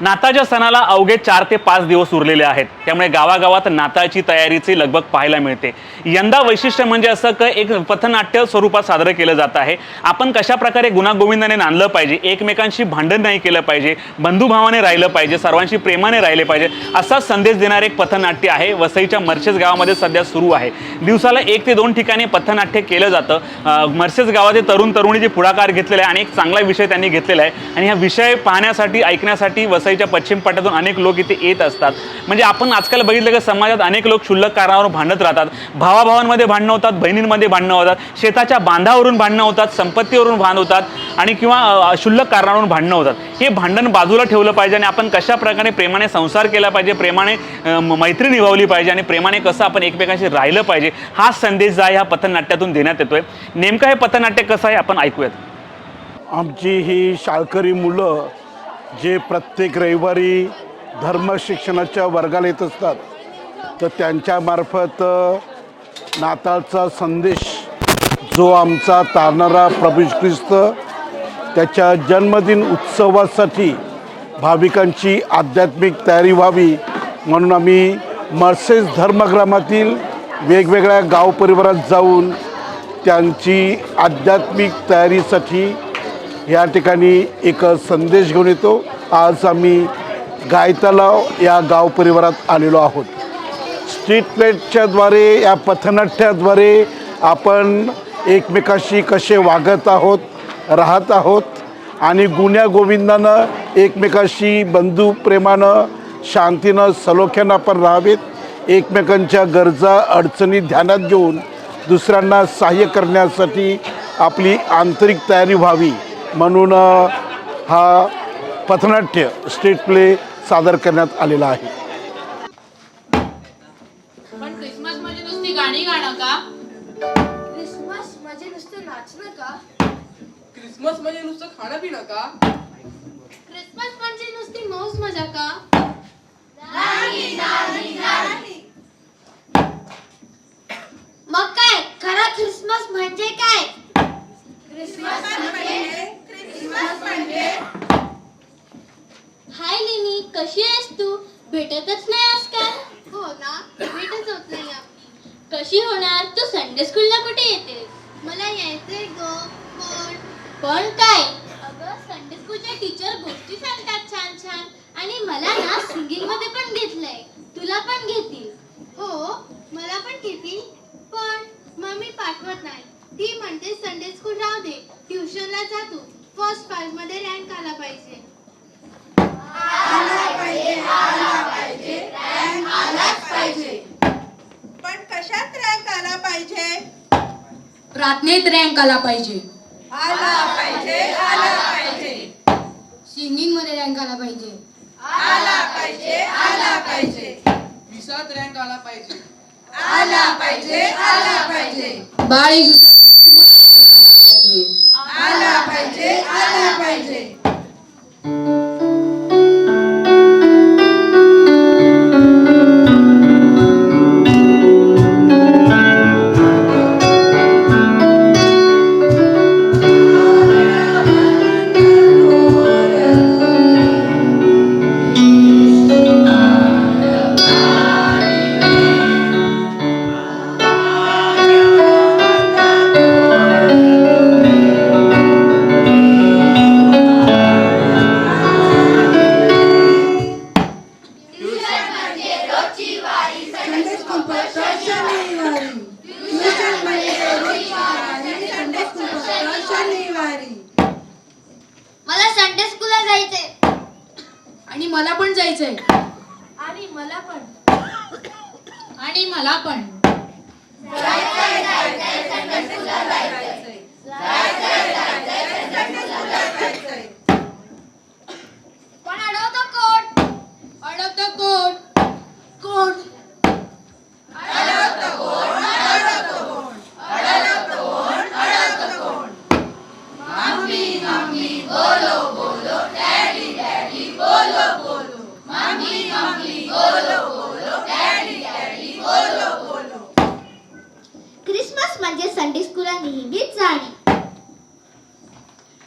नाताळच्या सणाला अवघे 4 ते 5 दिवस उरलेले आहेत, त्यामुळे गावागावात नाताळची तयारीची लगबग पाहायला मिळते। यंदा वैशिष्ट्य म्हणजे असं की एक पथनाट्य स्वरूपात साजरं केलं जात आहे। आपण कशा प्रकारे गुणागोविंदाने नांदलं पाहिजे, एकमेकांशी भांडण नाही केलं पाहिजे, बंधुभावाने राहिलं पाहिजे, सर्वांशी प्रेमाने राहिले पाहिजे, असा संदेश देणारे एक पथनाट्य आहे वसईच्या मर्चेस गावामध्ये सध्या सुरू आहे। दिवसाला 1 ते 2 ठिकाणी पथनाट्य केलं जातं। मर्चेस गावातील तरुण तरुणी जे पुढाकार घेतलेला आहे आणि एक चांगला विषय त्यांनी घेतलेला आहे आणि हा विषय पाहण्यासाठी ऐकण्यासाठी वसईच्या पश्चिम पट्ट्यातून अनेक लोक इथे येत असतात। म्हणजे आपण आजकाल बघितलं की समाजात अनेक लोक क्षुल्लक कारणावरून भांडत राहतात, भावाभावांमध्ये भांडणं होतात, बहिणींमध्ये भांडणं होतात, शेताच्या बांधावरून भांडणं होतात, संपत्तीवरून भांडण होतात आणि किंवा क्षुल्लक कारणावरून भांडणं होतात। हे भांडण बाजूला ठेवलं पाहिजे आणि आपण कशा प्रकारे प्रेमाने संसार केला पाहिजे, प्रेमाने मैत्री निभावली पाहिजे आणि प्रेमाने कसं आपण एकमेकांशी राहिलं पाहिजे, हा संदेश जो आहे ह्या पथनाट्यातून देण्यात येतोय। नेमकं हे पथनाट्य कसं आहे आपण ऐकूयात। आमची ही शाळकरी मुलं जे प्रत्येक रविवारी धर्मशिक्षणाच्या वर्गाला येत असतात, तर त्यांच्यामार्फत नाताळचा संदेश जो आमचा तारणारा प्रभू ख्रिस्त त्याच्या जन्मदिन उत्सवासाठी भाविकांची आध्यात्मिक तयारी व्हावी म्हणून आम्ही मर्सेस धर्मग्रामातील वेगवेगळ्या गाव परिवारात जाऊन त्यांची आध्यात्मिक तयारीसाठी या ठिकाणी एक संदेश घेऊन येतो। आज आम्ही गायतलाव या गाव परिवारात आलेलो आहोत। स्ट्रीट प्लेटच्याद्वारे या पथनाट्याद्वारे आपण एकमेकाशी कसे वागत आहोत, राहत आहोत आणि गुण्यागोविंदानं एकमेकाशी बंधुप्रेमानं शांतीनं सलोख्यानं आपण राहावेत। एकमेकांच्या गरजा अडचणी ध्यानात घेऊन दुसऱ्यांना सहाय्य करण्यासाठी आपली आंतरिक तयारी व्हावी म्हणून हा पथनाट्य स्ट्रीट प्ले सादर करण्यात आलेला आहे। पण क्रिसमस म्हणजे नुसती गाणी गाणं का? क्रिसमस म्हणजे नुसतं नाचणं का? क्रिसमस म्हणजे नुसतं खाणं पिणं का? क्रिसमस म्हणजे नुसती मौज मजा का? मग काय खरा क्रिसमस म्हणजे काय? हाय लिनी, कशी आहेस तू? भेटतच नाही आजकाल। हो ना, भेटच होत नाही आपली। कशी होणार? तू संडे स्कूलला कुठे येतेस? मला यायचंय ग, पण काय? अगं संडे स्कूलचे टीचर गोष्टी सांगतात छान छान आणि मला ना सिंगिंग मध्ये पण घेतलंय, तुला पण घेतील। हो, मला पण घेतील, पण मम्मी पाठवत नाही। ती म्हणते संडे स्कूल राहू दे, ट्युशनला जा तू, फर्स्ट क्लास मध्ये रँक आला पाहिजे। पण कशात रँक आला पाहिजे? प्रार्थनेत रँक आला पाहिजे, आला पाहिजे, आला पाहिजे, सिंगिंग मध्ये रँक आला पाहिजे, आला पाहिजे, आला पाहिजे, विसात रँक आला पाहिजे, आला पाहिजे, आला पाहिजे, बाळ रँक आला पाहिजे। आला पाहिजे, आला पाहिजे। मला संडे स्कूलला जायचंय आणि मला पण जायचंय, आणि मला पण आणि मला पण। पण अडवतो कोण? अडवतं कोण? कोण? क्रिसमस म्हणजे संडे स्कूलला नेहमीच जाणे।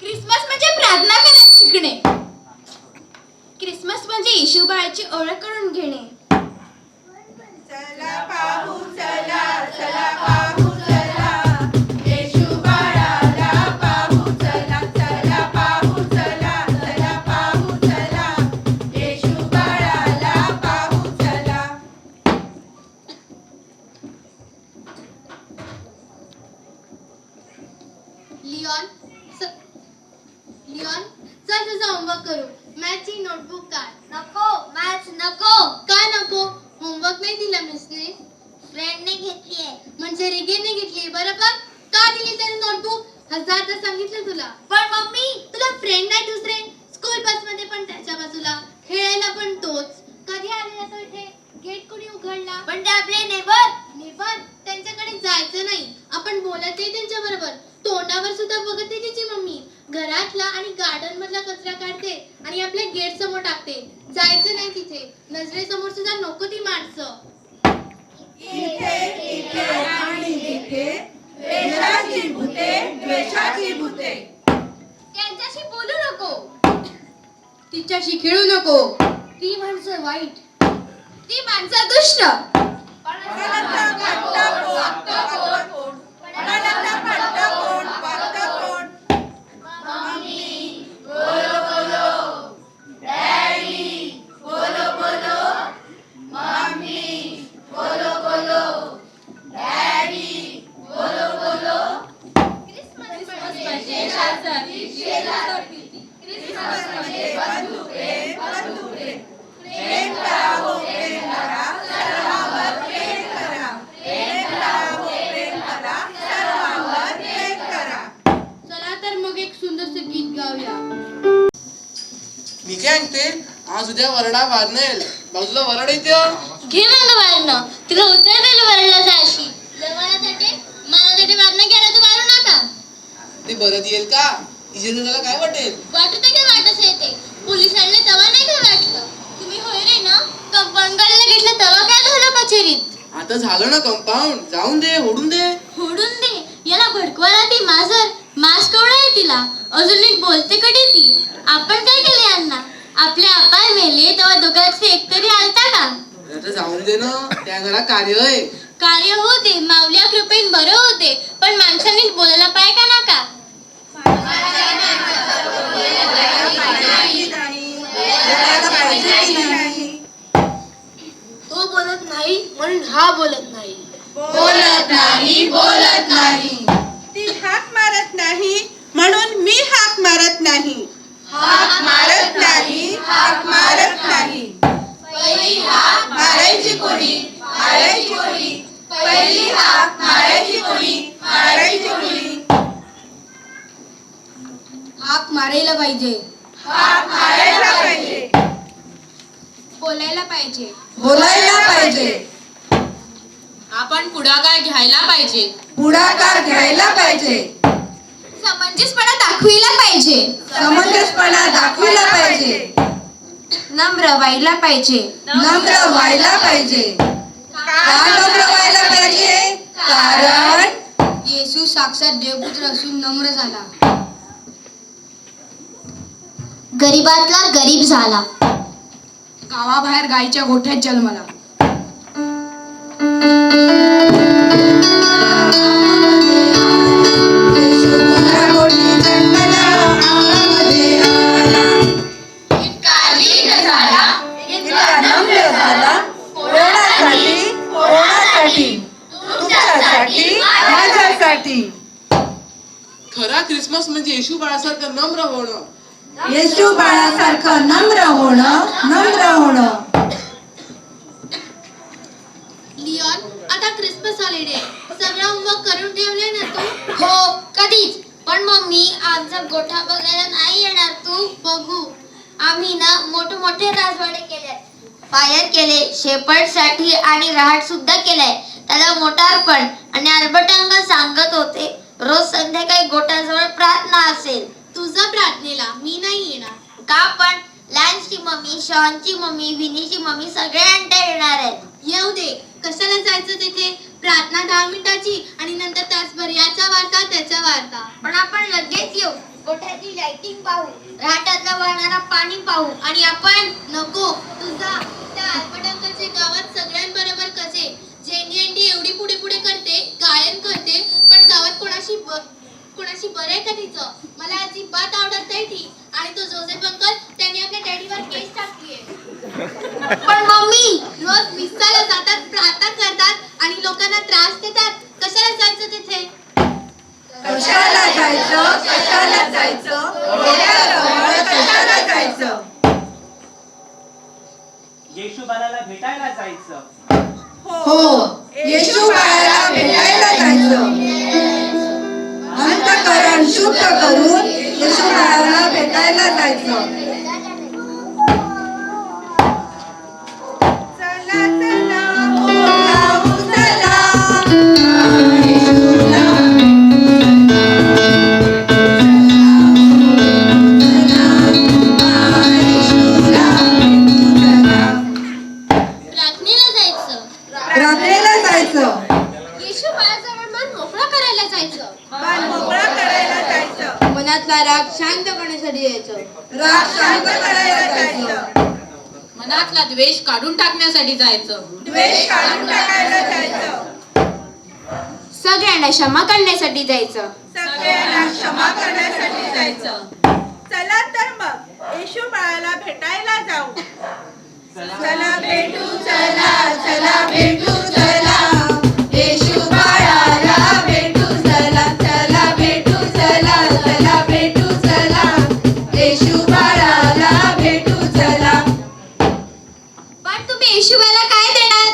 क्रिसमस म्हणजे प्रार्थना करायला शिकणे। क्रिसमस क्रिसमस म्हणजे येशू बाळाची ओळख करून घेणे. चला पाहू चला चला पाहू चला येशू बाळाला पाहू चला चला पाहू चला चला पाहू चला येशू बाळाला पाहू चला. लिओन चल तुझा होमवर्क करू. मॅथची नोटबुक काढ. नको मॅथ्स नको. का नको? होमवर्क नाही दिला मिसने. फ्रेंडने घेतलीये. म्हणजे रिगेने घेतली बरोबर. का दिली त्याने नोटबुक? 1000दा सांगितलं तुला. पण मम्मी तुला फ्रेंड नाही दुसरे. स्कूल बस मध्ये पण त्याच्या बाजूला, खेळायला पण तोच. कधी आलेला तो इथे? गेट कोणी उघडला? पण ते आपले नेबर त्यांच्याकडे जायचं नाही. आपण बोलायचंय त्यांच्या बरोबर. तोंडावर सुद्धा बघत नाही तिची मम्मी. घरातला आणि गार्डन मधला कचरा काढते आणि आपल्या गेट समोर टाकते. जायचं नाही तिथे. नजरेसमोर सुद्धा नको ती माणसं. इथे इथे आणि इथे द्वेषाची भूते द्वेषाची भूते. त्यांच्याशी बोलू नको. तिच्याशी खेळू नको. ती माणसं वाईट. ती माणसं दुष्ट. कोणाला वाटतं कोण वागतं कोण. कोणाला वाटतं कोण वागतं कोण. चला तर मग एक सुंदरसं गीत गाऊया. मी काय म्हणते, आज उद्या वरडा वारणं येईल. बाजूला वरड येते. घे मग वारणं. तुला उत्तर दिलं वरला जायची. जवळासाठी माझ्यासाठी वारणं घ्यायला तू वारू नका. ते बरं येईल का? इजेने त्याला काय वाटेल? वाटत काय वाटच येते. पोलीस आणले तेव्हा नाही काय वाटलं. तुम्ही होय रे ना कंपाऊंडरला घेतलं तेव्हा काय झालं कचेरीत. आता झालं ना कंपाऊंड. जाऊन दे, ओढून दे. होडून दे. याला भडकवायला ती मास्क केवढा आहे तिला. अजून नीट बोलते कधी ती. आपण काय केले यांना? आपले आपाय मेले तेव्हा दोघांचे एकतरी आलता का? आता जाऊन दे ना. त्या घरात कार्य आहे. कार्य होते माऊल्या कृपेन बरं होते. पण माणसांनी बोलायला पाहिजे का नका? तो बोलत नाही म्हणून हा बोलत नाही. बोलत नाही बोलत नाही. ती हाक मारत नाही म्हणून मी हाक मारत नाही. हाक मारत नाही हाक मारत नाही. पहिली हाक मारायची कोणी मारायची कोणी. पहिली हाक मारायची कोणी मारायची कोणी. हाक मारायला पाहिजे. हाक मारायला पाहिजे. बोलायला पाहिजे. बोलायला पाहिजे. आपण पुढाकार घ्यायला पाहिजे. पुढाकार घ्यायला पाहिजे. समंजसपणा दाखविला पाहिजे. समंजसपणा दाखविला पाहिजे. नम्र व्हायला पाहिजे. नम्र व्हायला पाहिजे. का नम्र व्हायला पाहिजे? कारण येशू साक्षात देवपुत्र असून नम्र झाला. गरीबातला गरीब झाला. गावाबाहेर गाईच्या गोठ्यात जन्मला. खरा क्रिसमस म्हणजे येशू बाळासारखं नम्र होणं. येशू बाळासारखं नम्र होणं नम्र होणं. लिओन आता क्रिसमस हॉलिडे. सगळं होमवर्क करून ठेवले ना तू? हो कधीच. पण मम्मी आमचा गोठा बघायला नाही येणार तू? बघू. आम्ही ना मोठे राजवाडे केले. फायर केले शेपर्ड साठी आणि रहाट सुद्धा केलाय. त्याला मोटार पण. आणि अल्बर्ट अंकल सांगत होते रोज संध्याकाळी गोठ्याजवळ प्रार्थना असेल. तुझा प्रार्थनेला मी नाही येणार. का पण? लॅन्सची मम्मी, शॉनची मम्मी, विनीची मम्मी सगळ्यांना येणार आहेत. येऊ दे. कशाला जायचं तिथे? प्रार्थना 10 मिनिटाची आणि नंतर तासभर याचा वार्ता त्याचा वार्ता. पण आपण लगेच येऊ. गोठ्याची लाइटिंग पाहू, रहाटातला वाहणारा पाणी पाहू आणि आपण नको तुझा त्या आलपटांकडचे गावात सगळ्यांबरोबर कसे जेंडी एवढी पुढे पुढे करते, गायन करते, पण गावात कोणाशी बरं आहे का तिचं? मला अजिबात आवडत नाही ती. आणि तो जोसेफ अंकल त्यांनी आपल्या डॅडीवर केस टाकलीये. पण मम्मी रोज मिसाला जातात, प्रार्थना करतात आणि लोकांना त्रास देतात. कशाला जायचं तिथे? कशाला जायचं घोड्याजवळ कशाला जायचं? येशू बाळाला भेटायला जायचं. हो, येशू बाळाला भेटायला जायचं. अंतःकरण शुद्ध करून येशू बाळाला भेटायला जायचं. चला चला हो जाऊ चला येशूला. प्रार्थनेला जायचं. रात्रीला जायचं. येशू बाळाजवळ मन मोकळं करायला जायचं. मन मोकळा करायला जायचं. मनातला राग शांत करण्यासाठी यायचं. राग शांत करायला जायचं. मनातला द्वेष काढून टाकण्यासाठी जायचं. द्वेष काढून टाकायला जायचं. सगळ्यांना क्षमा करण्यासाठी जायचं. सगळ्यांना क्षमा करण्यासाठी जायचं. चला तर मग येशू बाळाला भेटायला जाऊ. चला भेटू चला, चला भेटू चला, येशू बाळाला भेटू चला, चला भेटू चला, चला भेटू चला, येशू बाळाला भेटू चला. पण तुम्ही येशू बाळाला काय देणार?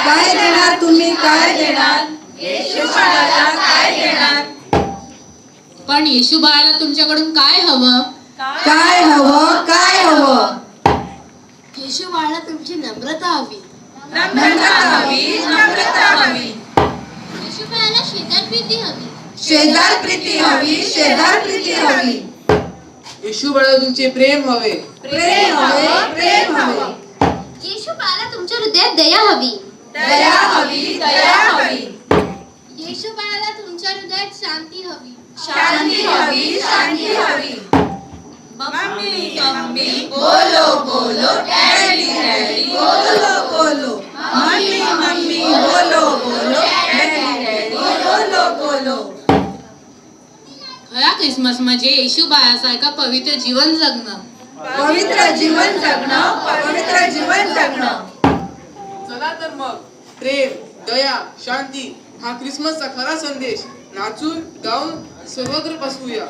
काय देणार तुम्ही, काय देणार? येशू बाळाला काय देणार? पण येशू बाळाला तुमच्याकडून काय हवं? काय हवं, काय हवं? येशू बाळाला तुमची नम्रता हवी. नम्रता हवी, नम्रता हवी. येशू बाळाला शेजार प्रीती हवी. शेजार प्रीती हवी, शेजार प्रीती हवी. येशू बाळा तुमचे प्रेम हवे. प्रेम हवे, प्रेम हवे. येशू बाळाला तुमच्या हृदयात दया हवी. दया हवी, दया हवी. येशू बाळाला तुमच्या हृदयात शांती हवी. शांती हवी, शांती हवी. मम्मी मम्मी बोलो बोलो, डॅडी डॅडी बोलो बोलो. मम्मी मम्मी बोलो बोलो, डॅडी डॅडी बोलो बोलो. खरा ख्रिसमस म्हणजे येशू बाळासारखं पवित्र जीवन जगणं. पवित्र जीवन जगणं, पवित्र जीवन जगणं. चला तर मग प्रेम, दया, शांती हा ख्रिसमसचा खरा संदेश नाचून गाऊन सर्वत्र पसरूया.